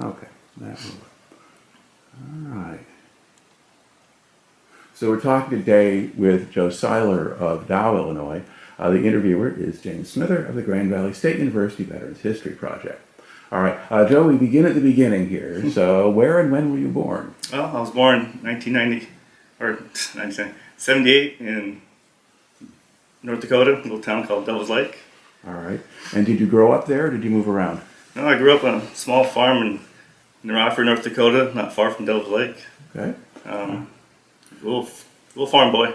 Okay, that will work. All right. So we're talking today with Joe Seiler of Dow, Illinois. The interviewer is James Smither of the Grand Valley State University Veterans History Project. All right, Joe, we begin at the beginning here. So where and when were you born? Well, I was born 1990, or 1978 in North Dakota, a little town called Devil's Lake. All right. And did you grow up there or did you move around? No, I grew up on a small farm in Rockford, North Dakota, not far from Devil's Lake. Okay. Little farm boy.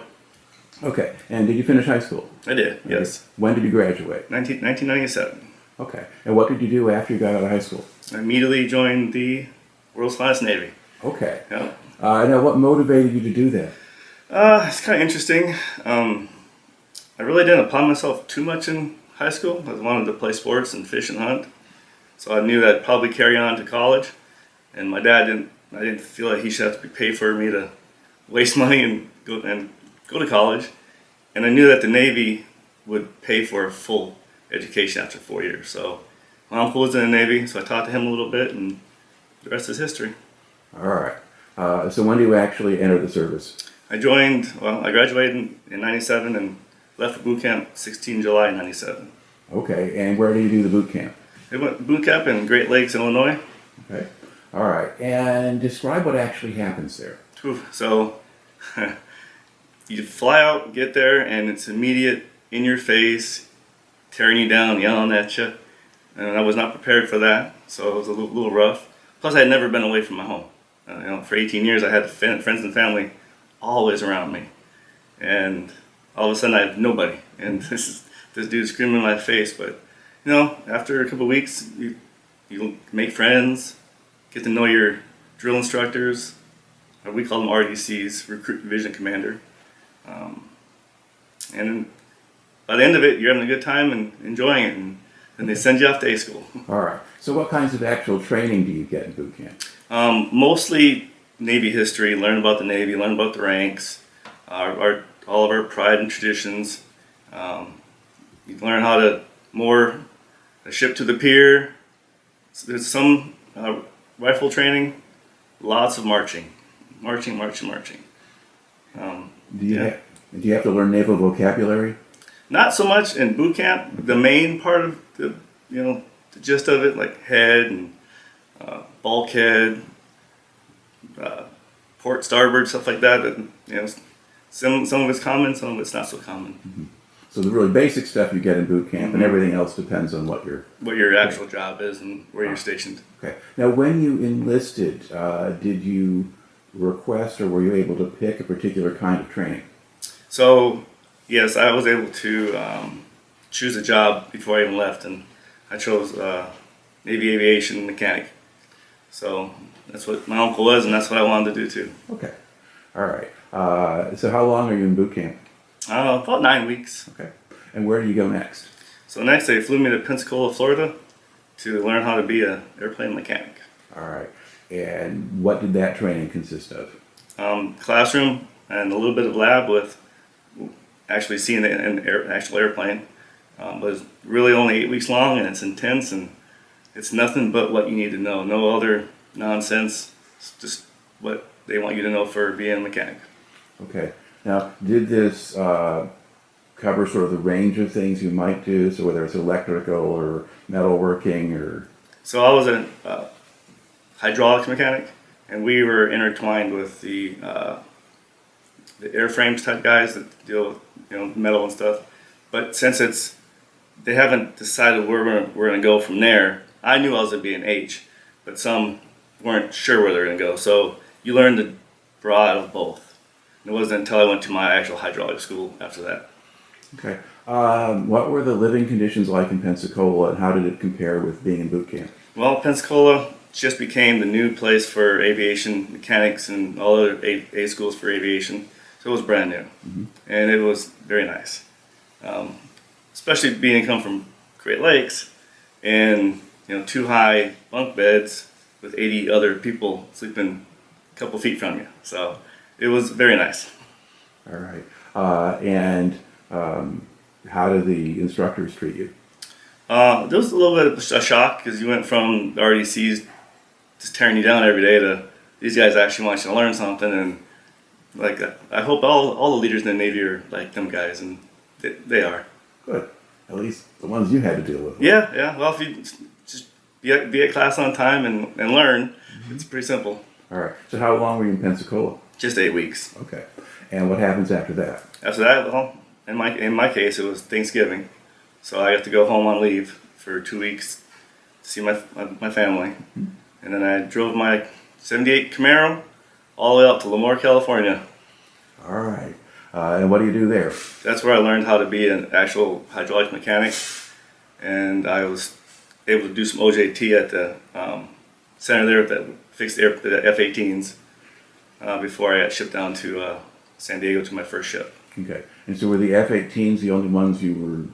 Okay. And did you finish high school? I did, yes. When did you graduate? 1997. Okay. And what did you do after you got out of high school? I immediately joined the world's finest Navy. Okay. Yeah. Now, what motivated you to do that? It's kind of interesting. I really didn't apply myself too much in high school. I wanted to play sports and fish and hunt. So I knew that I'd probably carry on to college. And my dad I didn't feel like he should have to pay for me to waste money and go to college. And I knew that the Navy would pay for a full education after 4 years. So my uncle was in the Navy, so I talked to him a little bit, and the rest is history. All right. So when did you actually enter the service? I graduated in 97 and left for boot camp 16 July 97. Okay. And where did you do the boot camp? I went boot camp in Great Lakes, Illinois. Okay. All right. And describe what actually happens there. So you fly out, get there, and it's immediate, in your face, tearing you down, yelling at you. And I was not prepared for that, so it was a little rough. Plus, I had never been away from my home. For 18 years, I had friends and family always around me. And all of a sudden, I have nobody. And this dude screaming in my face. But, after a couple of weeks, you make friends, get to know your drill instructors. We call them RDCs, Recruit Division Commander. And by the end of it, you're having a good time and enjoying it, and then they send you off to A school. All right. So what kinds of actual training do you get in boot camp? Mostly Navy history, learn about the Navy, learn about the ranks, all of our pride and traditions. You learn how to moor a ship to the pier. So there's some rifle training, lots of marching. Marching. Do you have to learn naval vocabulary? Not so much in boot camp. The main part of the gist of it, like head and bulkhead, port, starboard, stuff like that. Some of it's common, some of it's not so common. Mm-hmm. So the really basic stuff you get in boot camp, mm-hmm. and everything else depends on what your actual job is and where you're stationed. Okay. Now, when you enlisted, did you request or were you able to pick a particular kind of training? So, yes, I was able to choose a job before I even left, and I chose Navy Aviation Mechanic. So that's what my uncle was, and that's what I wanted to do too. Okay. All right. So how long are you in boot camp? About 9 weeks. Okay. And where do you go next? So next they flew me to Pensacola, Florida to learn how to be an airplane mechanic. All right. And what did that training consist of? Classroom and a little bit of lab with actually seeing an actual airplane. But it's really only 8 weeks long, and it's intense, and it's nothing but what you need to know. No other nonsense. It's just what they want you to know for being a mechanic. Okay. Now, did this cover sort of the range of things you might do? So whether it's electrical or metalworking or... So I was a hydraulics mechanic, and we were intertwined with the airframes type guys that deal with metal and stuff. But since they haven't decided where we're going to go from there, I knew I was going to be an H, but some weren't sure where they're going to go. So you learn to draw out of both. It wasn't until I went to my actual hydraulic school after that. Okay. What were the living conditions like in Pensacola, and how did it compare with being in boot camp? Well, Pensacola just became the new place for aviation mechanics and all other A schools for aviation. So it was brand new, mm-hmm. and it was very nice. Especially being come from Great Lakes, and 2 high bunk beds with 80 other people sleeping a couple feet from you. So it was very nice. All right. And how did the instructors treat you? There was a little bit of a shock because you went from the RDCs just tearing you down every day to these guys actually want you to learn something. And like, I hope all the leaders in the Navy are like them guys, and they are. Good. At least the ones you had to deal with. Yeah. Well, if you just be at class on time and learn, it's pretty simple. All right. So how long were you in Pensacola? Just 8 weeks. Okay. And what happens after that? After that, well, in my case, it was Thanksgiving, so I got to go home on leave for 2 weeks to see my family, and then I drove my '78 Camaro all the way out to Lemoore, California. All right. And what do you do there? That's where I learned how to be an actual hydraulic mechanic, and I was able to do some OJT at the center there that fixed the F-18s before I got shipped down to San Diego to my first ship. Okay. And so were the F-18s the only ones you were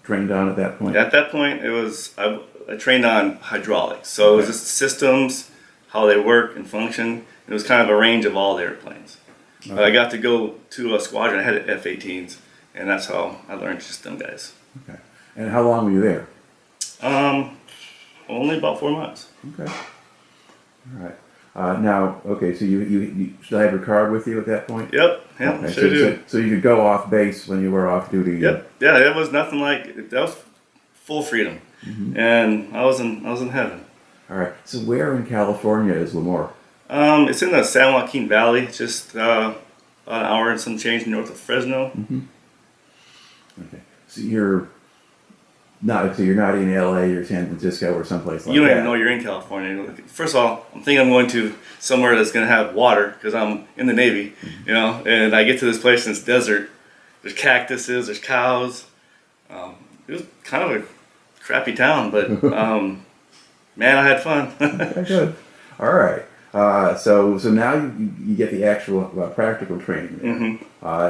trained on at that point? At that point, it was I trained on hydraulics, so it was just systems, how they work and function. It was kind of a range of all the airplanes. Okay. But I got to go to a squadron. I had F-18s, and that's how I learned just them guys. Okay. And how long were you there? Only about 4 months. Okay. All right. Now, okay, so you still have your card with you at that point? Yep. Okay. Sure do. So you could go off base when you were off duty? Yep. Yeah, it was nothing like that. Was full freedom, and I was in heaven. All right. So where in California is Lemoore? It's in the San Joaquin Valley, just about an hour and some change north of Fresno. Okay. So you're not in LA or San Francisco or someplace like You don't that. even know you're in California. First of all, I'm thinking I'm going to somewhere that's going to have water because I'm in the Navy, and I get to this place and it's desert. There's cactuses, there's cows. It was kind of a crappy town, but man, I had fun. Okay, good. All right. So now you get the actual practical training there.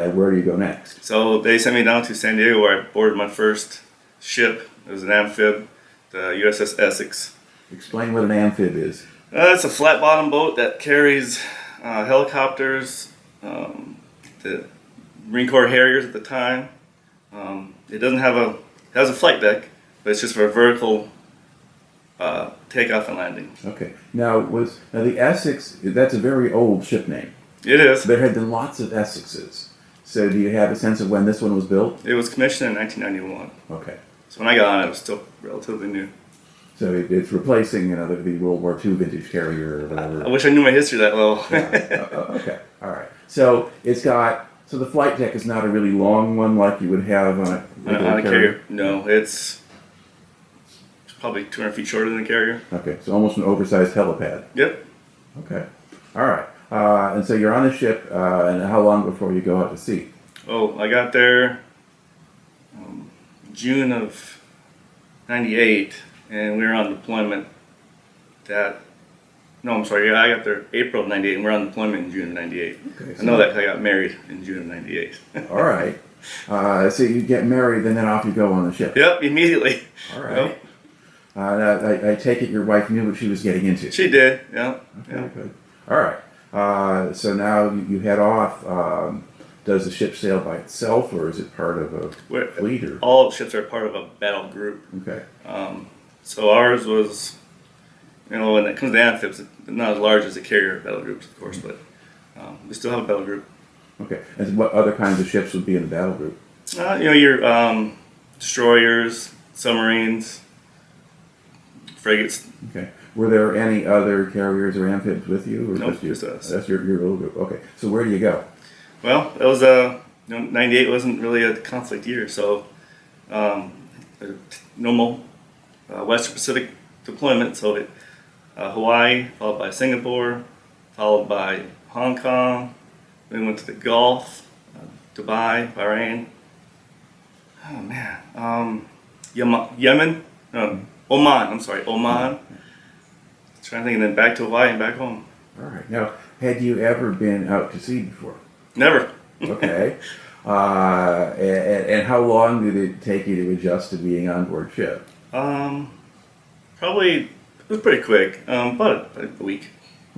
And where do you go next? So they sent me down to San Diego where I boarded my first ship. It was an amphib, the USS Essex. Explain what an amphib is. It's a flat bottom boat that carries helicopters, the Marine Corps Harriers at the time. It has a flight deck, but it's just for a vertical takeoff and landing. Okay. Now the Essex, that's a very old ship name. It is. There had been lots of Essexes. So do you have a sense of when this one was built? It was commissioned in 1991. Okay. So when I got on it was still relatively new. So it's replacing the World War II vintage carrier or whatever. I wish I knew my history that well. Okay. All right. So so the flight deck is not a really long one like you would have on a regular carrier. No, it's probably 200 feet shorter than a carrier. Okay, so almost an oversized helipad. Yep. Okay. All right. And so you're on the ship, and how long before you go out to sea? Oh, I got there June of '98, and we were on deployment. I got there April of '98, and we were on deployment in June of '98. Okay, I know that 'cause I got married in June of '98. All right. So you get married, and then off you go on the ship. Yep, immediately. All right. I take it your wife knew what she was getting into. She did, yeah. Okay, good. All right. So now you head off. Does the ship sail by itself, or is it part of a fleet? Or? All ships are part of a battle group. Okay. So ours was, when it comes to amphibs, not as large as the carrier battle groups, of course, but we still have a battle group. Okay. And what other kinds of ships would be in the battle group? Your destroyers, submarines, frigates. Okay. Were there any other carriers or amphibs with you? Or Nope, just us. That's your little group. Okay. So where do you go? Well, it was '98 wasn't really a conflict year, so normal Western Pacific deployment. So Hawaii, followed by Singapore, followed by Hong Kong. Then we went to the Gulf, Dubai, Bahrain. Oh man, Yemen, no, Oman. I'm sorry, Oman. Trying to think, and then back to Hawaii and back home. All right. Now, had you ever been out to sea before? Never. Okay. And how long did it take you to adjust to being on board ship? Probably, it was pretty quick. About a week.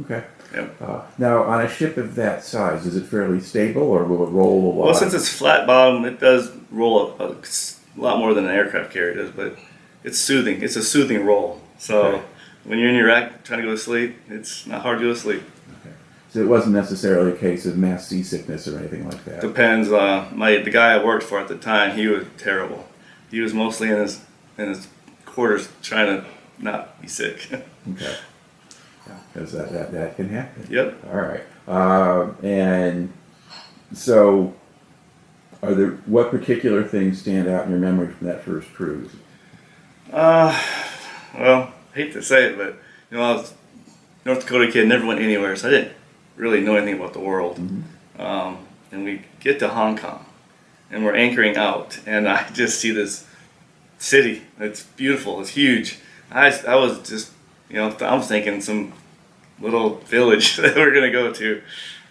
Okay. Yep. Now, on a ship of that size, is it fairly stable, or will it roll a lot? Well, since it's flat bottom, it does roll a lot more than an aircraft carrier does, but it's soothing. It's a soothing roll. So, when you're in Iraq trying to go to sleep, it's not hard to go to sleep. Okay. So it wasn't necessarily a case of mass seasickness or anything like that. Depends. The guy I worked for at the time, he was terrible. He was mostly in his quarters trying to not be sick. Okay. Yeah, because that can happen. Yep. All right. And so, what particular things stand out in your memory from that first cruise? Well, I hate to say it, but I was a North Dakota kid, never went anywhere, so I didn't really know anything about the world. Mm-hmm. And we get to Hong Kong, and we're anchoring out, and I just see this city. It's beautiful. It's huge. I was just, I'm thinking some little village that we're gonna go to.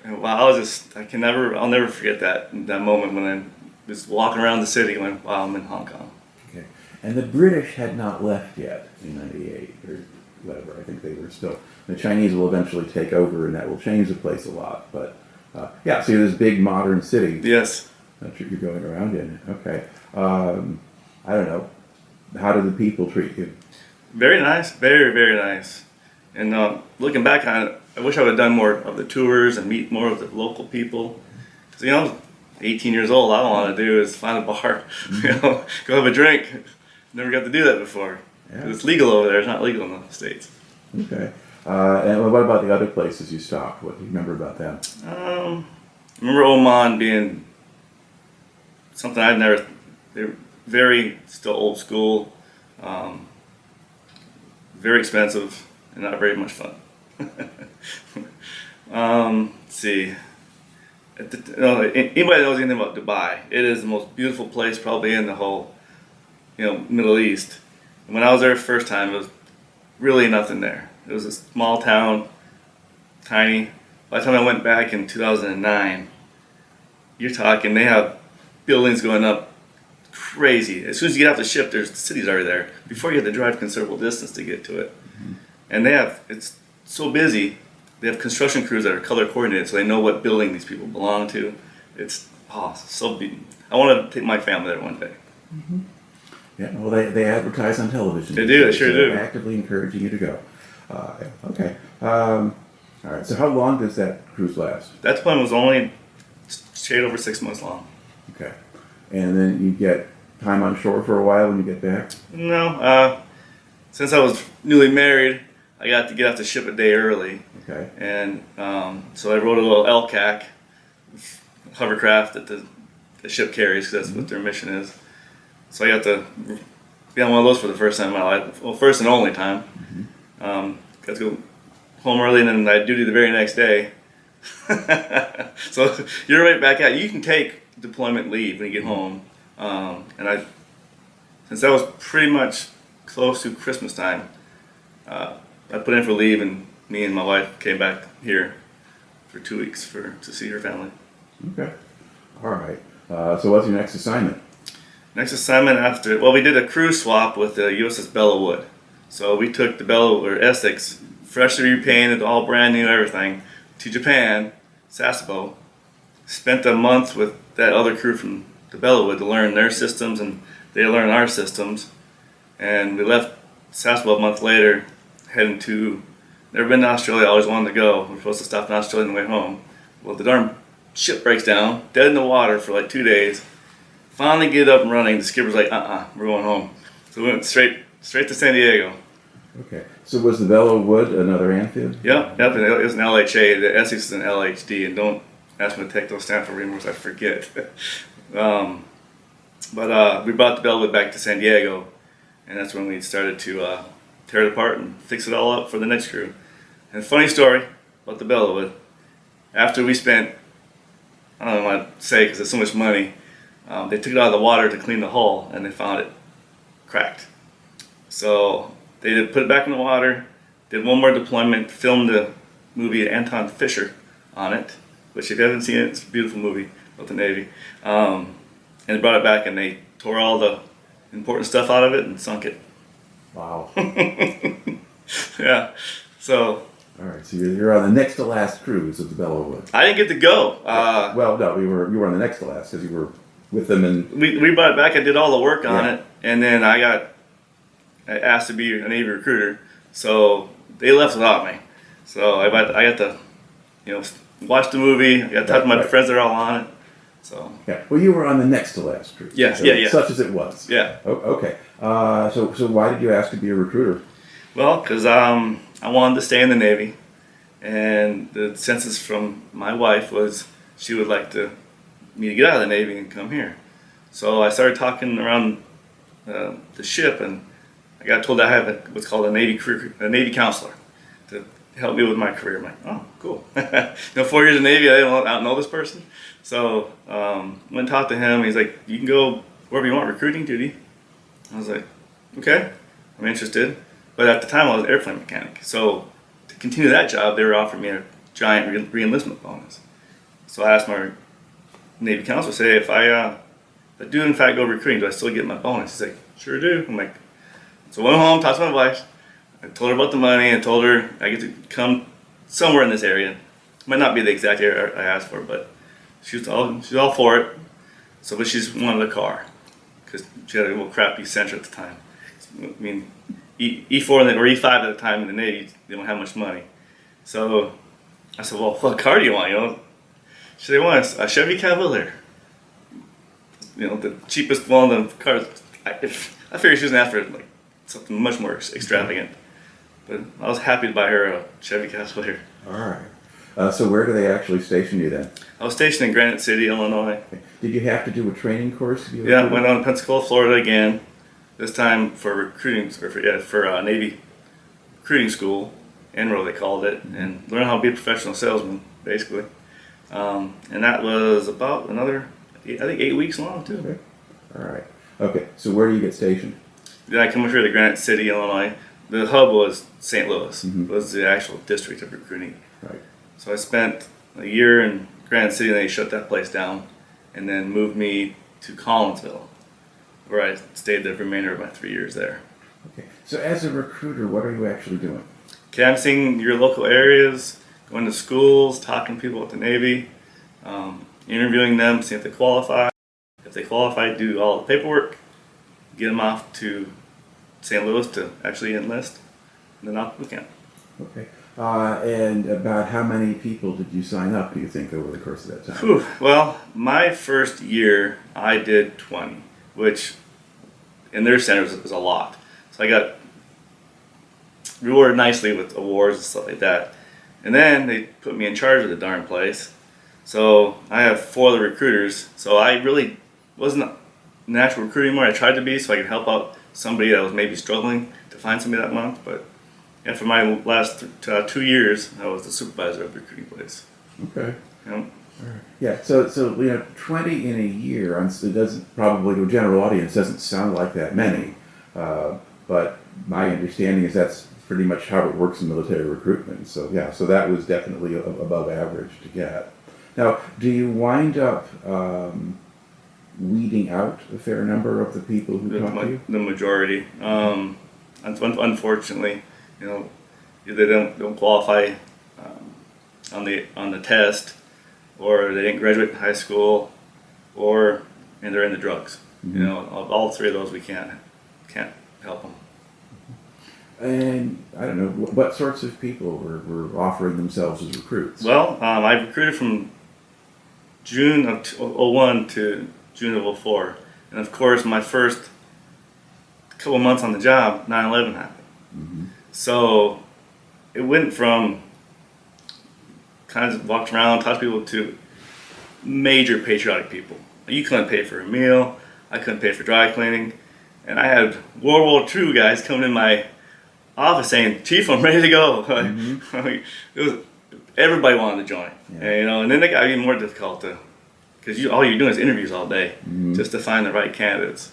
And wow, I'll never forget that moment when I was walking around the city going, wow, I'm in Hong Kong. Okay. And the British had not left yet in '98 or whatever. I think they were still. The Chinese will eventually take over, and that will change the place a lot. But yeah, so this big modern city. Yes. That's what you're going around in. Okay. I don't know. How do the people treat you? Very nice, very, very nice. And looking back on it, I wish I would have done more of the tours and meet more of the local people. Because, I was 18 years old. All I want to do is find a bar, go have a drink. Never got to do that before. Yeah. It's legal over there. It's not legal in the States. Okay. And what about the other places you stopped? What do you remember about them? I remember Oman being something they were very still old school, very expensive, and not very much fun. Let's see. Anybody knows anything about Dubai? It is the most beautiful place probably in the whole, Middle East. And when I was there the first time, it was really nothing there. It was a small town, tiny. By the time I went back in 2009, you're talking, they have buildings going up crazy. As soon as you get off the ship, there's the city's already there. Before you have to drive considerable distance to get to it. Mm-hmm. And it's so busy, they have construction crews that are color coordinated so they know what building these people belong to. It's so beautiful. I want to take my family there one day. Mm-hmm. Yeah, well, they advertise on television. They do, they sure do. Actively encouraging you to go. Okay. All right, so how long does that cruise last? That one was only straight over 6 months long. Okay. And then you get time on shore for a while when you get back? No. Since I was newly married, I got to get off the ship a day early. Okay. And so I rode a little LCAC hovercraft that the ship carries because that's what their mission is. So I got to be on one of those for the first time in my life. Well, first and only time. Mm-hmm. Got to go home early and then I had duty the very next day. So you're right back at. You can take deployment leave when you get home. Since that was pretty much close to Christmas time, I put in for leave and me and my wife came back here for 2 weeks to see her family. Okay. All right. So what's your next assignment? Next assignment we did a cruise swap with the USS Belleau Wood. So we took the Belleau Essex, freshly repainted, all brand new, everything, to Japan, Sasebo. Spent a month with that other crew from the Belleau Wood to learn their systems and they learned our systems. And we left Sasebo a month later, heading to, never been to Australia, always wanted to go. We're supposed to stop in Australia on the way home. Well, the darn ship breaks down, dead in the water for like 2 days. Finally get up and running, the skipper's like, we're going home. So we went straight to San Diego. Okay. So was the Belleau Wood another amphib? Yep. It was an LHA. The Essex is an LHD, and don't ask me to take those Stanford reamers, I forget. But we brought the Belleau Wood back to San Diego, and that's when we started to tear it apart and fix it all up for the next crew. And a funny story about the Belleau Wood. After we spent, I don't know what to say because it's so much money, they took it out of the water to clean the hull, and they found it cracked. So they put it back in the water, did one more deployment, filmed the movie Anton Fisher on it, which if you haven't seen it, it's a beautiful movie about the Navy. And they brought it back and they tore all the important stuff out of it and sunk it. Wow. Yeah. So. All right. So you're on the next to last cruise of the Belleau Wood. I didn't get to go. Well, no, you were on the next to last because you were with them and. We brought it back. I did all the work on it, and then I got asked to be a Navy recruiter. So they left without me. So I got to, watch the movie. I got to talk to my friends that are all on it. So Yeah. Well, you were on the next to last cruise. Yes, so, yeah. Such as it was. Yeah. Okay. So why did you ask to be a recruiter? Well, because I wanted to stay in the Navy, and the census from my wife was she would like me to get out of the Navy and come here. So I started talking around the ship, and I got told I have what's called a Navy counselor to help me with my career. I'm like, oh, cool. 4 years in the Navy, I don't know this person. So went and talked to him. He's like, you can go wherever you want, recruiting duty. I was like, okay, I'm interested. But at the time, I was an airplane mechanic. So to continue that job, they were offering me a giant re-enlistment bonus. So I asked my Navy counselor, say, if I do in fact go recruiting, do I still get my bonus? He's like, sure do. I'm like, so I went home, talked to my wife. I told her about the money and told her I get to come somewhere in this area. Might not be the exact area I asked for, but she's all for it. So, but she's wanted a car because she had a little crappy Sentra at the time. I mean, E4 or E5 at the time in the Navy, they don't have much money. So I said, well, what car do you want? She said, I want a Chevy Cavalier. The cheapest one of the cars. I figured she was after like something much more extravagant. But I was happy to buy her a Chevy Cavalier. All right. So where do they actually station you then? I was stationed in Granite City, Illinois. Okay. Did you have to do a training course to be a Yeah, recruiter? went on to Pensacola, Florida again. This time for recruiting, or for Navy recruiting school, NRO they called it, and learn how to be a professional salesman, basically. And that was about another, I think, 8 weeks long too. Okay. All right. Okay. So where do you get stationed? Then I come up here to Granite City, Illinois. The hub was St. Louis. Mm-hmm. It was the actual district of recruiting. Right. So I spent a year in Granite City, and they shut that place down, and then moved me to Collinsville, where I stayed the remainder of my 3 years there. Okay. So as a recruiter, what are you actually doing? Canvassing your local areas, going to schools, talking to people at the Navy, interviewing them, see if they qualify. If they qualify, do all the paperwork, get them off to St. Louis to actually enlist, and then off to boot camp. Okay. And about how many people did you sign up, do you think, over the course of that time? Whew. Well, my first year, I did 20, which in their centers was a lot. So I got rewarded nicely with awards and stuff like that. And then they put me in charge of the darn place. So I have 4 other recruiters. So I really wasn't an actual recruiter anymore. I tried to be so I could help out somebody that was maybe struggling to find somebody that month. But yeah, for my last 2 years, I was the supervisor of the recruiting place. Okay. You know? All right. Yeah. So 20 in a year. It doesn't probably to a general audience doesn't sound like that many, but my understanding is that's pretty much how it works in military recruitment. So yeah. So that was definitely above average to get. Now, do you wind up weeding out a fair number of the people who talk to you? The majority. Unfortunately, they don't qualify on the test, or they didn't graduate high school, and they're into drugs. Mm-hmm. All 3 of those we can't help them. And I don't know what sorts of people were offering themselves as recruits. Well, I recruited from June of 2001 to June of 2004, and of course my first couple months on the job, 9/11 happened. Mm-hmm. So it went from kind of walked around, talked to people, to major patriotic people. You couldn't pay for a meal, I couldn't pay for dry cleaning, and I had World War II guys coming in my office saying, "Chief, I'm ready to go." Mm-hmm. It was everybody wanted to join, yeah. And then it got even more difficult because all you're doing is interviews all day, mm-hmm. just to find the right candidates.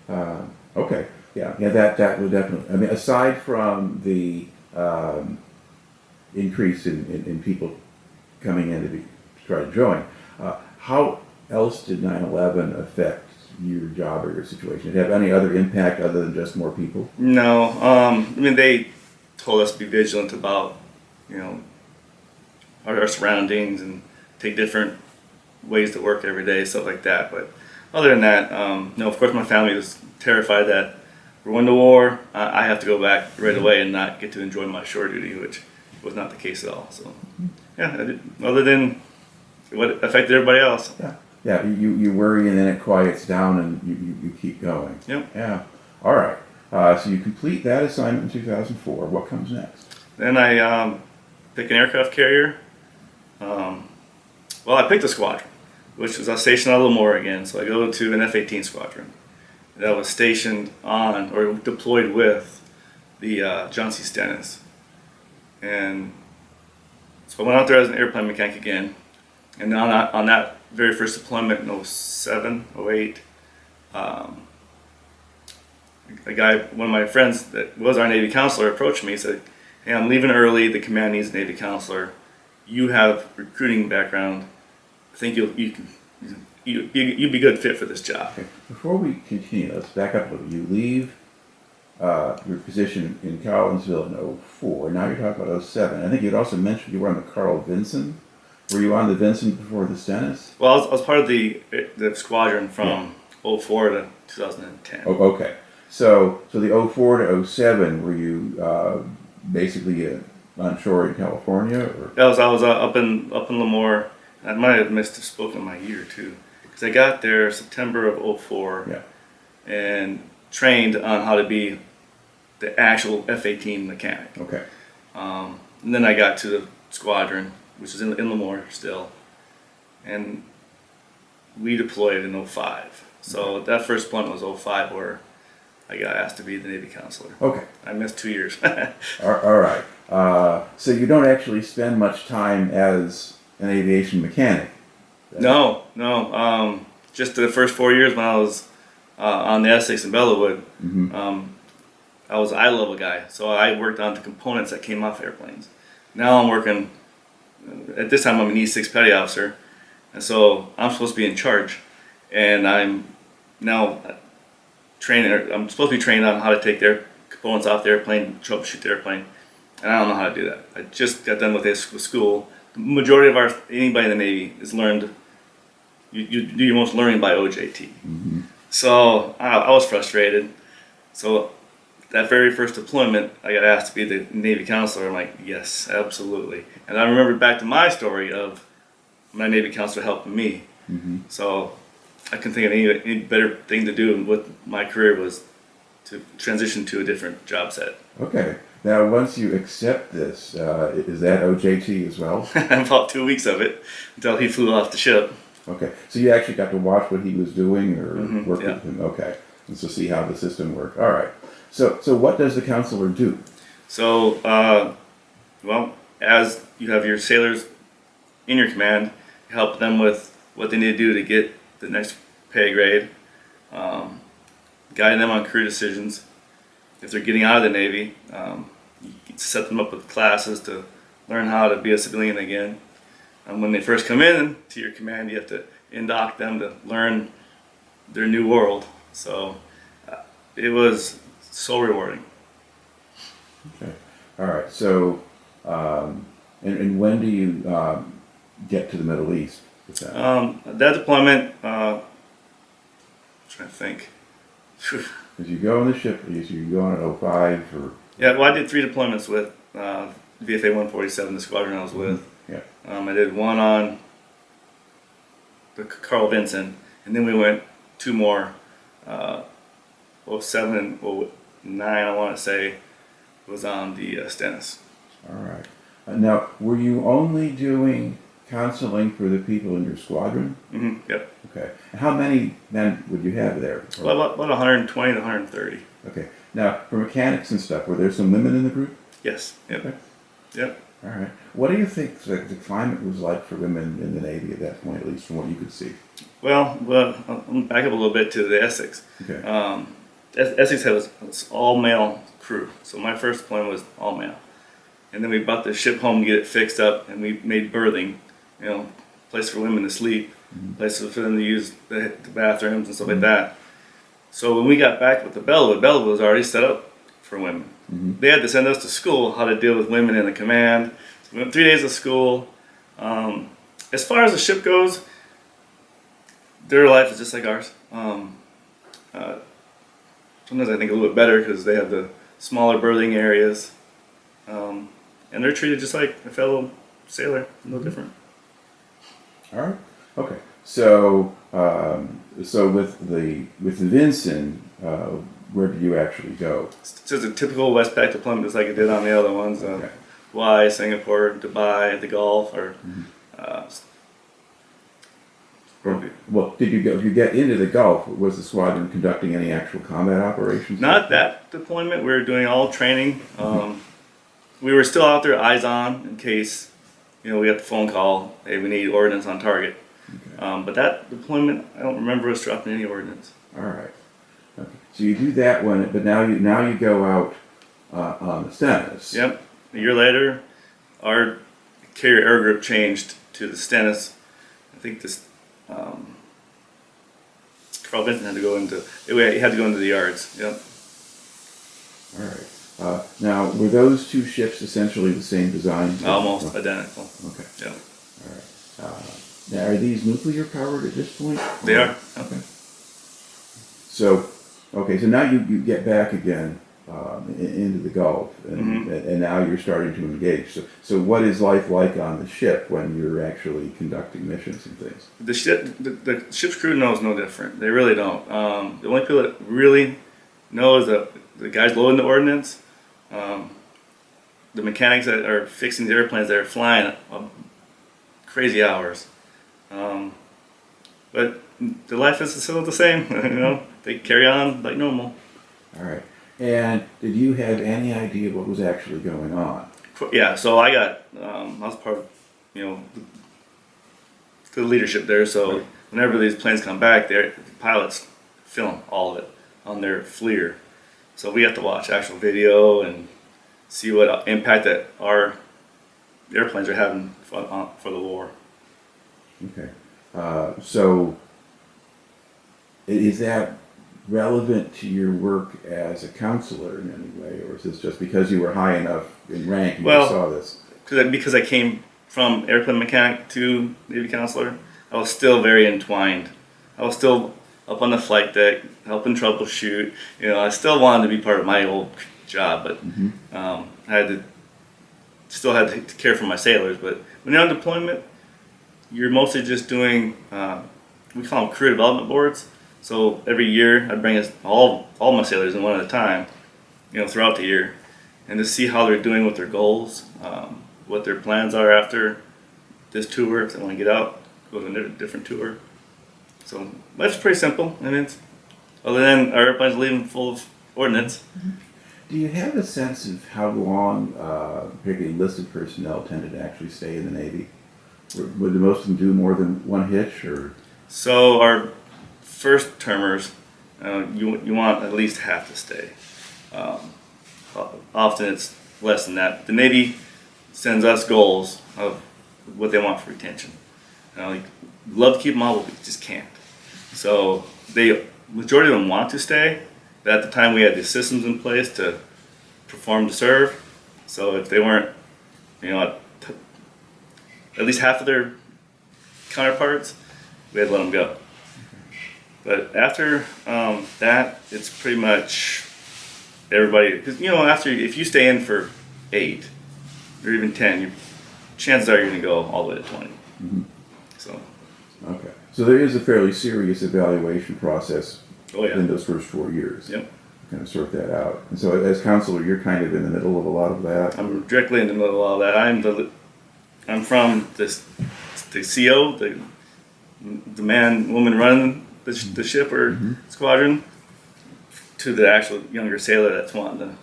All right. Okay. Yeah. That would definitely. I mean, aside from the increase in people coming in to try to join, how else did 9/11 affect your job or your situation? Did it have any other impact other than just more people? No. They told us to be vigilant about, our surroundings and take different ways to work every day, stuff like that. But other than that, of course my family was terrified that we're going to war, I have to go back right away and not get to enjoy my shore duty, which was not the case at all. So, yeah, other than what affected everybody else. Yeah. Yeah, you worry and then it quiets down and you keep going. Yep. Yeah. All right. So you complete that assignment in 2004. What comes next? Then I pick an aircraft carrier. Well, I picked a squadron, which was stationed out of Lemoore again. So I go to an F-18 squadron that was stationed on or deployed with the John C. Stennis. And so I went out there as an airplane mechanic again. And on that very first deployment in 07, 08, a guy, one of my friends that was our Navy counselor, approached me and said, "Hey, I'm leaving early. The command needs a Navy counselor. You have recruiting background. I think you'd be good fit for this job." Okay. Before we continue, let's back up a little. You leave your position in Collinsville in 04. Now you're talking about 07. I think you'd also mentioned you were on the Carl Vinson. Were you on the Vinson before the Stennis? Well, I was part of the squadron from 04 to 2010. Oh, okay. So the 04 to 07, were you basically on shore in California? Or? I was up in Lemoore. I might have misspoken my year too, because I got there September of 04. Yeah. And trained on how to be the actual F-18 mechanic. Okay. And then I got to the squadron, which is in Lemoore still, and we deployed in 05. So that first deployment was 05, where I got asked to be the Navy counselor. Okay. I missed 2 years. All right. So you don't actually spend much time as an aviation mechanic? No. Just the first 4 years when I was on the Essex and Belleau Wood, I was an eye-level guy. So I worked on the components that came off airplanes. Now I'm working, at this time I'm an E6 petty officer, and so I'm supposed to be in charge. And I'm now I'm supposed to be trained on how to take their components off the airplane, troubleshoot the airplane, and I don't know how to do that. I just got done with this with school. The majority of anybody in the Navy is learned. You do your most learning by OJT. So I was frustrated. So that very first deployment, I got asked to be the Navy counselor. I'm like, yes, absolutely. And I remembered back to my story of my Navy counselor helping me. So I couldn't think of any better thing to do with my career was to transition to a different job set. Okay. Now, once you accept this, is that OJT as well? About 2 weeks of it until he flew off the ship. Okay. So you actually got to watch what he was doing or work yeah. with him? Okay. And so see how the system worked. All right. So what does the counselor do? So, well, as you have your sailors in your command, you help them with what they need to do to get the next pay grade, guiding them on career decisions. If they're getting out of the Navy, you set them up with classes to learn how to be a civilian again. And when they first come in to your command, you have to induct them to learn their new world. So it was so rewarding. Okay. All right. So, and when do you get to the Middle East with that? That deployment, I'm trying to think. Because you go on the ship, you go on at 05 or... Yeah, well, I did 3 deployments with VFA 147, the squadron I was with. Yeah. I did one on the Carl Vinson, and then we went 2 more, 07 and 09, I want to say, was on the Stennis. All right. Now, were you only doing counseling for the people in your squadron? Yep. Okay. And how many men would you have there? Well, about 120 to 130. Okay. Now, for mechanics and stuff, were there some women in the group? Yes. Yep. Okay. Yep. All right. What do you think the climate was like for women in the Navy at that point, at least from what you could see? Well, I'll back up a little bit to the Essex. Okay. Essex had an all-male crew, so my first deployment was all-male. And then we brought the ship home to get it fixed up, and we made berthing, place for women to sleep, places for them to use the bathrooms and stuff like that. So when we got back with the Belleau Wood was already set up for women. They had to send us to school how to deal with women in the command. So we went 3 days of school. As far as the ship goes, their life is just like ours. sometimes I think a little bit better because they have the smaller berthing areas, and they're treated just like a fellow sailor, no different. All right. Okay. So, so with the Vinson, where do you actually go? It's just a typical Westpac deployment, just like it did on the other ones. Okay. Hawaii, Singapore, Dubai, the Gulf, or Well, did you go? If you get into the Gulf, was the squadron conducting any actual combat operations? not that deployment. We were doing all training. We were still out there, eyes on, in case we got the phone call. Hey, we need ordnance on target. Okay. But that deployment, I don't remember us dropping any ordnance. All right. Okay. So you do that one, but now you go out on the Stennis. Yep. A year later, our carrier air group changed to the Stennis. I think this Carl Vinson had to go into. He had to go into the yards. Yep. All right. Now, were those two ships essentially the same design? Almost identical. Okay. Yep. All right. Now, are these nuclear powered at this point? They are. Okay. So now you get back again into the Gulf, and now you're starting to engage. So what is life like on the ship when you're actually conducting missions and things? The ship's crew knows no different. They really don't. The only people that really know is the guys loading the ordnance, the mechanics that are fixing the airplanes that are flying crazy hours. But the life is still the same. They carry on like normal. All right. And did you have any idea what was actually going on? Yeah. So I was part of the leadership there. So Right. whenever these planes come back, the pilots film all of it on their FLIR. So we have to watch actual video and see what impact that our airplanes are having for the war. Okay. So is that relevant to your work as a counselor in any way, or is this just because you were high enough in rank and you saw this? Because I came from airplane mechanic to Navy counselor, I was still very entwined. I was still up on the flight deck, helping troubleshoot. I still wanted to be part of my old job, but I still had to care for my sailors. But when you're on deployment, you're mostly just doing, we call them crew development boards. So every year I'd bring us all my sailors in one at a time, throughout the year, and to see how they're doing with their goals, what their plans are after this tour, if they want to get out, go to a different tour. So life's pretty simple. Other than our airplanes leaving full of ordnance. Do you have a sense of how long, particularly enlisted personnel, tended to actually stay in the Navy? Would most of them do more than one hitch, or? So our first termers, you want at least half to stay. Often it's less than that. The Navy sends us goals of what they want for retention. Love to keep them all, but we just can't. So majority of them want to stay, but at the time we had the systems in place to perform to serve. So if they weren't, at least half of their counterparts, we had to let them go. But after that, it's pretty much everybody. Because if you stay in for 8 or even 10, chances are you're going to go all the way to 20. Mm-hmm. So. Okay. So there is a fairly serious evaluation process in those first 4 years. Yep. Kind of sort that out. And so as counselor, you're kind of in the middle of a lot of that. I'm directly in the middle of all that. I'm from the CO, the man, woman running the ship or squadron, to the actual younger sailor that's wanting to,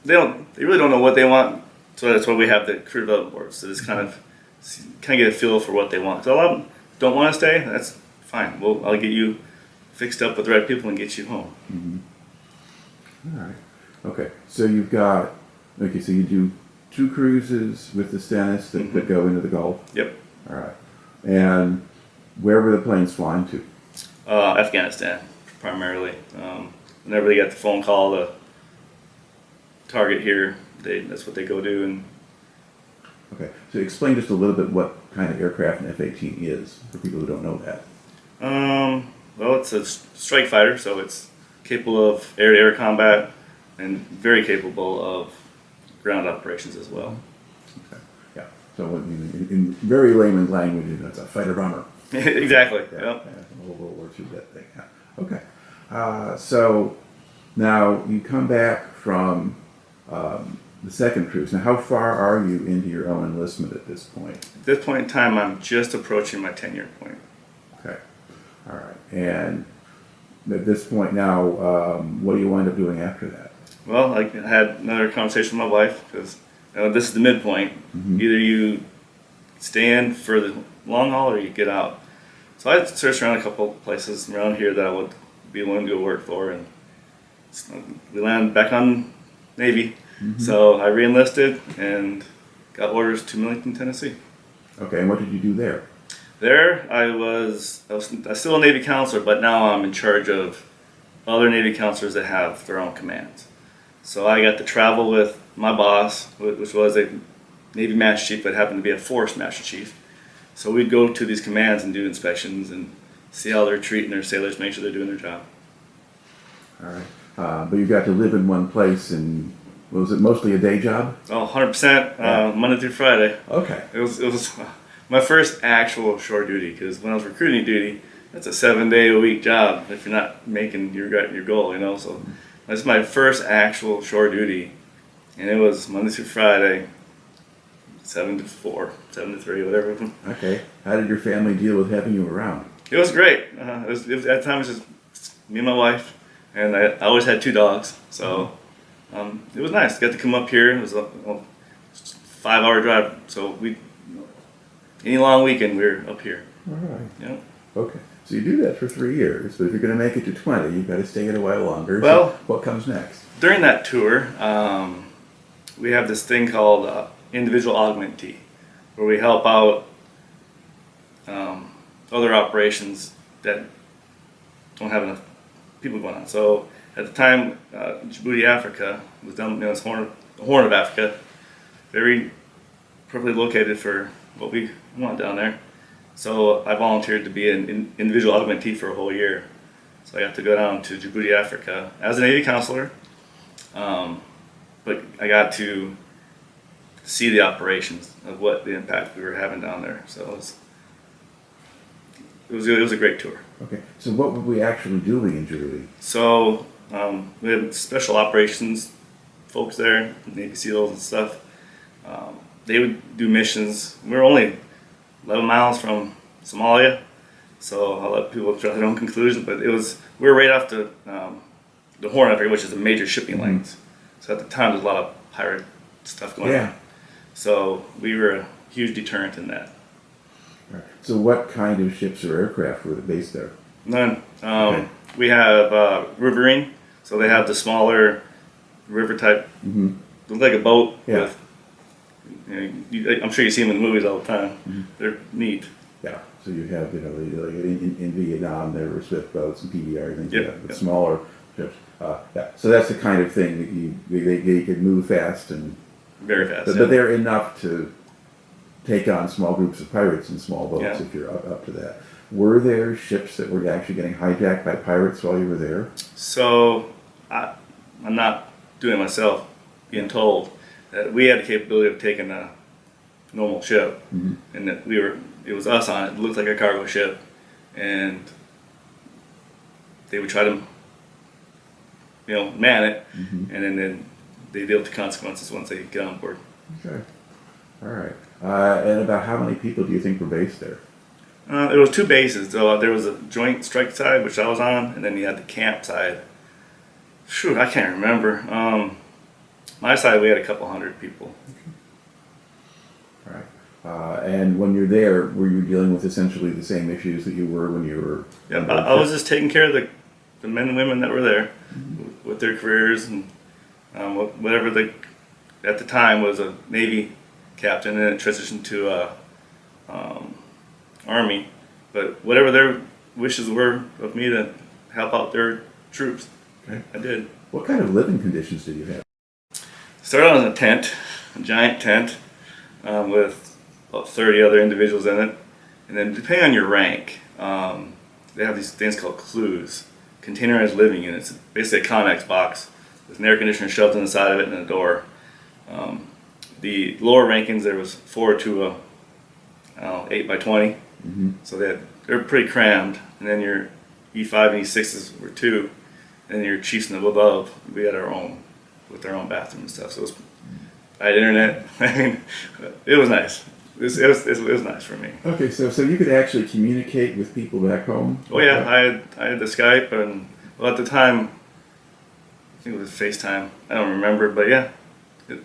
they really don't know what they want. So that's why we have the crew development board. So just kind of get a feel for what they want. So a lot of them don't want to stay. That's fine. I'll get you fixed up with the right people and get you home. Mm-hmm. All right. Okay. So you've got, so you do 2 cruises with the Stennis that go into the Gulf? Yep. All right. And where were the planes flying to? Afghanistan, primarily. Whenever they get the phone call to target here, that's what they go do. And okay. So explain just a little bit what kind of aircraft an F-18 is for people who don't know that. Well, it's a strike fighter, so it's capable of air-to-air combat and very capable of ground operations as well. Okay. Yeah. So in very layman's language, that's a fighter bomber. Exactly. Yeah. Yep. Yeah. World War II, that thing. Yeah. Okay. So now you come back from the second cruise. Now, how far are you into your own enlistment at this point? At this point in time, I'm just approaching my 10-year point. Okay. All right. And at this point now, what do you wind up doing after that? Well, I had another conversation with my wife because this is the midpoint. Mm-hmm. Either you stay in for the long haul or you get out. So I searched around a couple places around here that I would be willing to go work for, and we landed back on Navy. Mm-hmm. So I re-enlisted and got orders to Millington, Tennessee. Okay. And what did you do there? There, I was still a Navy counselor, but now I'm in charge of other Navy counselors that have their own commands. So I got to travel with my boss, which was a Navy Master Chief, but happened to be a Force Master Chief. So we'd go to these commands and do inspections and see how they're treating their sailors, make sure they're doing their job. All right. But you got to live in one place, and was it mostly a day job? Oh, 100%, Monday through Friday. Okay. It was my first actual shore duty, because when I was recruiting duty, that's a 7-day-a-week job if you're not making your goal, you know. So that's my first actual shore duty, and it was Monday through Friday, 7 to 4, 7 to 3, whatever. Okay. How did your family deal with having you around? It was great. It was, at the time it was just me and my wife, and I always had 2 dogs, so it was nice. Got to come up here. It was a 5-hour drive, so any long weekend we were up here. All right. Yeah. Okay. So you do that for 3 years, but if you're going to make it to 20, you've got to stay in a while longer. Well, so what comes next? During that tour, we have this thing called individual augmentee, where we help out other operations that don't have enough people going on. So at the time, Djibouti, Africa was down in the Horn of Africa, very perfectly located for what we want down there. So I volunteered to be an individual augmentee for a whole year. So I got to go down to Djibouti, Africa as a Navy counselor, but I got to see the operations of what the impact we were having down there. So it was a great tour. Okay. So what were we actually doing in Djibouti? So we had special operations folks there, Navy SEALs and stuff. They would do missions. We were only 11 miles from Somalia, so I'll let people draw their own conclusions. But we were right off the Horn of Africa, which is a major shipping lanes. So at the time, there's a lot of pirate stuff going on. So we were a huge deterrent in that. Right. So what kind of ships or aircraft were based there? None. We have riverine, so they have the smaller river type, look like a boat. Yeah. With, I'm sure you see them in the movies all the time. They're neat. Yeah. So you have, like in Vietnam, there were swift boats and PBR things. Yep. Smaller ships. Yeah. So that's the kind of thing that they could move fast and very fast. But they're enough to take on small groups of pirates in small boats if you're up to that. Were there ships that were actually getting hijacked by pirates while you were there? So I'm not doing it myself, being told that we had the capability of taking a normal ship, and that it was us on it. It looked like a cargo ship, and they would try to, man it, and then they deal with the consequences once they get on board. Okay. All right. And about how many people do you think were based there? There was 2 bases. So there was a joint strike side, which I was on, and then you had the camp side. Shoot, I can't remember. My side, we had a couple hundred people. All right. And when you're there, were you dealing with essentially the same issues that you were when you were? Yeah, I was just taking care of the men and women that were there with their careers and whatever at the time was a Navy captain, and then it transitioned to Army. But whatever their wishes were of me to help out their troops, I did. What kind of living conditions did you have? Started out in a tent, a giant tent, with about 30 other individuals in it. And then depending on your rank, they have these things called CLUs, containerized living units. Basically a Connex box with an air conditioner shoved on the side of it and a door. The lower rankings, there was 4 to a 8 by 20, so they're pretty crammed. And then your E5 and E6s were 2, and then your chiefs and above, we had our own with their own bathroom and stuff. So I had internet. I mean, it was nice. It was nice for me. Okay, so you could actually communicate with people back home? Oh yeah, I had the Skype, and well, at the time, I think it was FaceTime. I don't remember, but yeah.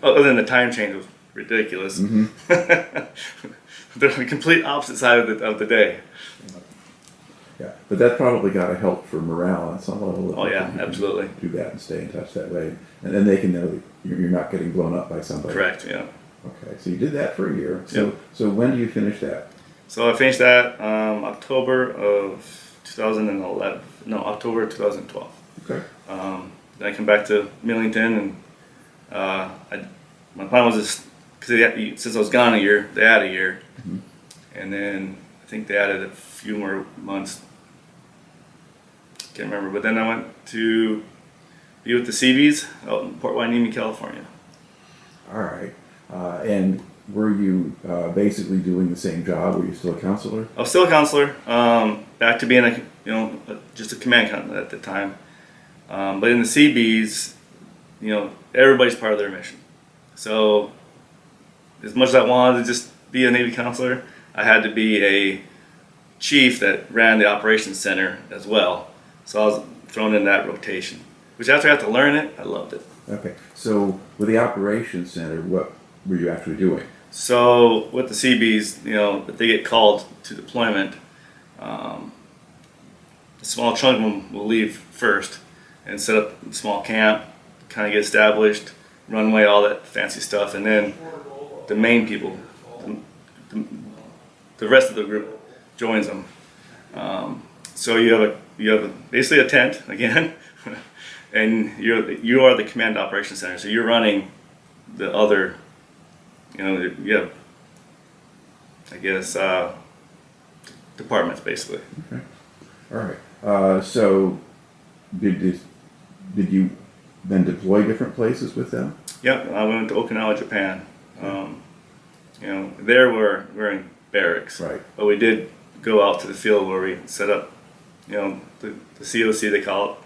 Other than the time change was ridiculous. They're the complete opposite side of the day. Yeah, but that probably got a help for morale on some level. Oh yeah, absolutely. Do that and stay in touch that way, and then they can know that you're not getting blown up by somebody. Correct. Yeah. Okay, so you did that for a year. Yep. So when do you finish that? So I finished that October of 2011. No, October 2012. Okay. Then I came back to Millington, and my plan was just because since I was gone a year, they added a year, and then I think they added a few more months. Can't remember, but then I went to be with the Seabees out in Port Hueneme, California. All right. And were you basically doing the same job? Were you still a counselor? I was still a counselor. Back to being just a command captain at the time. But in the Seabees, everybody's part of their mission. So as much as I wanted to just be a Navy counselor, I had to be a chief that ran the operations center as well. So I was thrown in that rotation, which after I got to learn it, I loved it. Okay. So with the operations center, what were you actually doing? So with the Seabees, if they get called to deployment, a small chunk of them will leave first and set up a small camp, kind of get established, runway, all that fancy stuff, and then the main people, the rest of the group joins them. So you have basically a tent again, and you are the command operations center. So you're running the other, you have, I guess, departments basically. Okay. All right. So did you then deploy different places with them? Yep, I went to Okinawa, Japan. There we're in barracks, Right. but we did go out to the field where we set up, the COC they call it,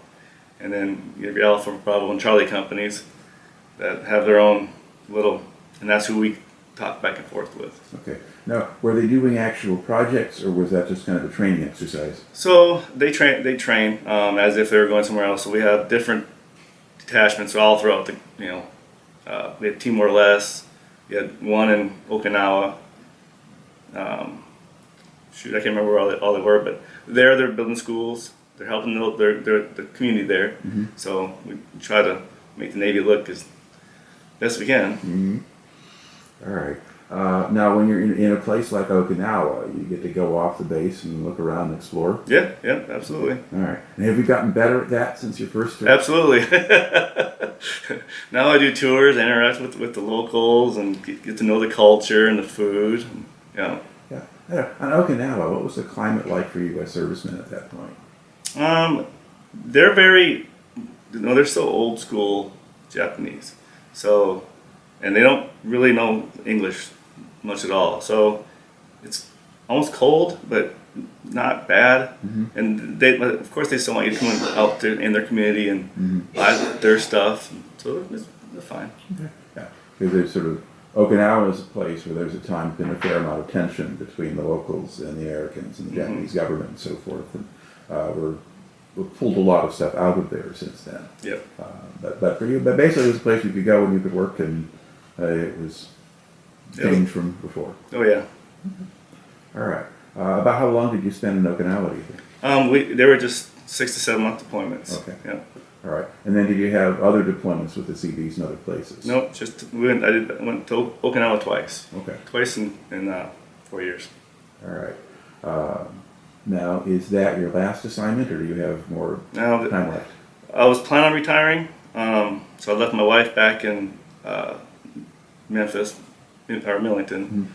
and then you have your Alpha, Bravo, and Charlie companies that have their own little, and that's who we talk back and forth with. Okay. Now, were they doing actual projects, or was that just kind of a training exercise? So they train as if they were going somewhere else. So we have different detachments all throughout the, we had Timor Leste, we had one in Okinawa. I can't remember where all they were, but they're building schools. They're helping the community there. So we try to make the Navy look as best we can. All right. Now, when you're in a place like Okinawa, you get to go off the base and look around and explore. Yeah, absolutely. All right. And have you gotten better at that since your first trip? Absolutely. Now I do tours, interact with the locals, and get to know the culture and the food. Yeah. Yeah. On Okinawa, what was the climate like for you as servicemen at that point? They're very, they're so old school Japanese. So, and they don't really know English much at all. So it's almost cold, but not bad. And they, of course, they still want you to come out there in their community and buy their stuff. So they're fine. Okay. Yeah. Because there's sort of, Okinawa is a place where there's at times been a fair amount of tension between the locals and the Americans and the Japanese government and so forth. And we've pulled a lot of stuff out of there since then. Yep. But for you, but basically it was a place you could go and you could work, and it was changed from before. Oh yeah. All right. About how long did you spend in Okinawa, do you think? They were just 6 to 7 month deployments. Okay. Yeah. All right. And then did you have other deployments with the CBs and other places? Nope. I went to Okinawa twice. Okay. Twice in 4 years. All right. Now, is that your last assignment, or do you have more time left? I was planning on retiring, so I left my wife back in Memphis, or Millington.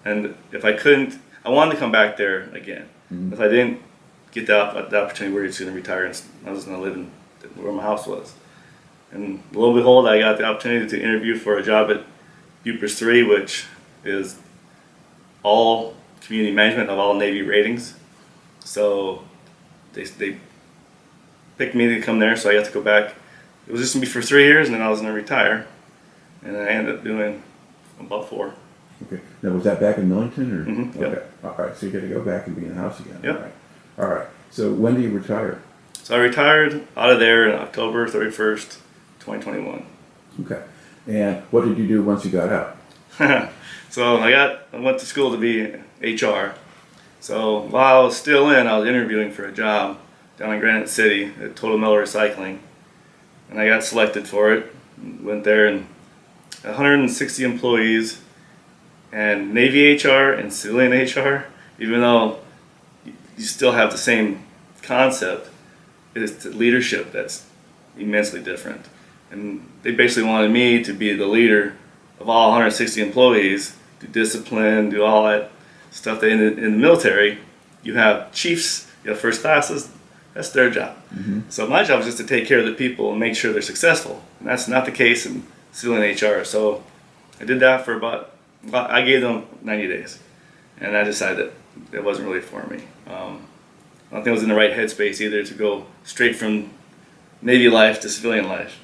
And if I couldn't, I wanted to come back there again. If I didn't get the opportunity, we were just going to retire and I was going to live in where my house was. And lo and behold, I got the opportunity to interview for a job at UPRS 3, which is all community management of all Navy ratings. So they picked me to come there, so I got to go back. It was just going to be for 3 years, and then I was going to retire. And I ended up doing about 4. Okay. Now, was that back in Millington? Or? Mm-hmm. Okay. Yep. All right. So you got to go back and be in the house again. Yep. All right. All right. So when do you retire? So I retired out of there on October 31st, 2021. Okay. And what did you do once you got out? So I went to school to be HR. So while I was still in, I was interviewing for a job down in Granite City at Total Metal Recycling. And I got selected for it. Went there, and 160 employees, and Navy HR and civilian HR, even though you still have the same concept, it's the leadership that's immensely different. And they basically wanted me to be the leader of all 160 employees, do discipline, do all that stuff that in the military, you have chiefs, you have first classes, that's their job. Mm-hmm. So my job is just to take care of the people and make sure they're successful. And that's not the case in civilian HR. So I did that for I gave them 90 days. And I decided that it wasn't really for me. I don't think I was in the right headspace either to go straight from Navy life to civilian life.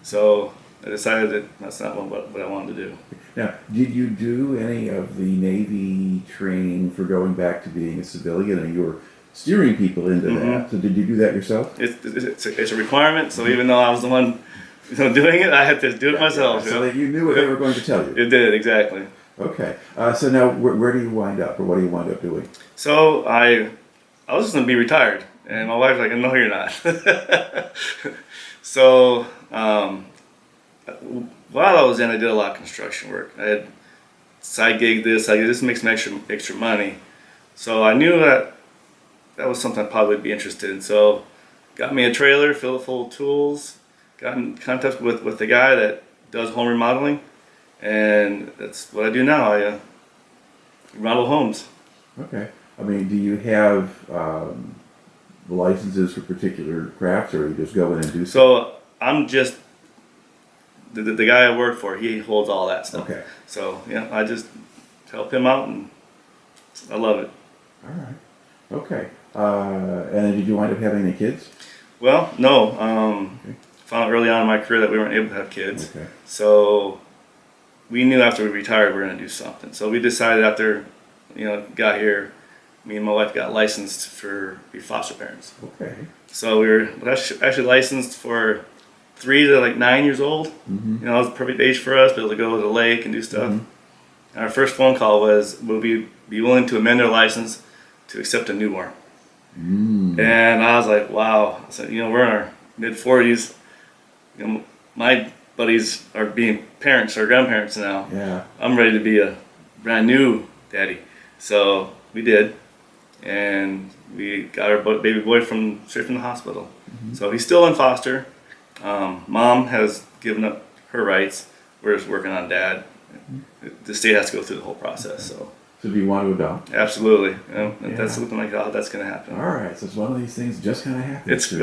So I decided that that's not what I wanted to do. Now, did you do any of the Navy training for going back to being a civilian? And you were steering people into that. So did you do that yourself? It's a requirement. So even though I was the one doing it, I had to do it myself. So that you knew what they were going to tell you. It did, exactly. Okay. So now, where do you wind up, or what do you wind up doing? So I was just going to be retired. And my wife's like, no, you're not. So while I was in, I did a lot of construction work. I had side gig this, to make some extra money. So I knew that was something I'd probably be interested in. So got me a trailer, filled it full of tools, got in contact with the guy that does home remodeling, and that's what I do now. I remodel homes. Okay. I mean, do you have licenses for particular crafts, or you just go in and do something? So I'm just the guy I work for. He holds all that stuff. Okay. So yeah, I just help him out, and I love it. All right. Okay. And then did you wind up having any kids? Well, no. Okay. Found out early on in my career that we weren't able to have kids. Okay. So we knew after we retired we were going to do something. So we decided after, got here, me and my wife got licensed for be foster parents. Okay. So we were actually licensed for 3 to 9 years old. Mm-hmm. It was the perfect age for us, be able to go to the lake and do stuff. Mm-hmm. And our first phone call was, will we be willing to amend our license to accept a newborn? Mm. And I was like, wow. I said, we're in our mid-40s. My buddies are being parents or grandparents now. Yeah. I'm ready to be a brand new daddy. So we did. And we got our baby boy straight from the hospital. Mm-hmm. So he's still in foster. Mom has given up her rights. We're just working on dad. Mm-hmm. The state has to go through the whole process. Okay. So do you want to adopt? Absolutely. Yeah. That's looking like that's going to happen. All right. So it's one of these things just kind of happens.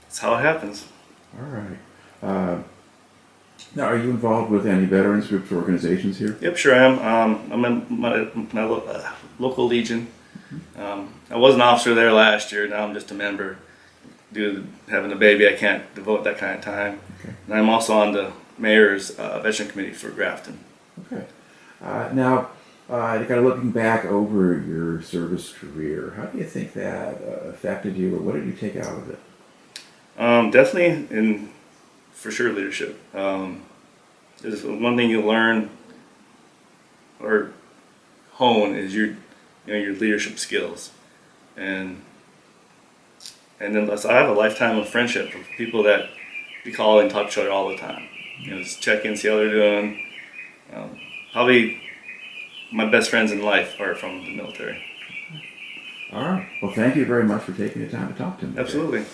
It's how it happens. All right. Now, are you involved with any veterans groups or organizations here? Yep, sure I am. I'm in my local Legion. I was an officer there last year. Now I'm just a member. Due to having a baby, I can't devote that kind of time. Okay. And I'm also on the mayor's veteran committee for Grafton. Okay. Now, kind of looking back over your service career, how do you think that affected you, or what did you take out of it? Definitely, for sure, leadership. There's one thing you learn or hone is your leadership skills, and then I have a lifetime of friendship with people that we call and talk to each other all the time. Just check in, see how they're doing. Probably my best friends in life are from the military. All right. Well, thank you very much for taking the time to talk to me. Absolutely.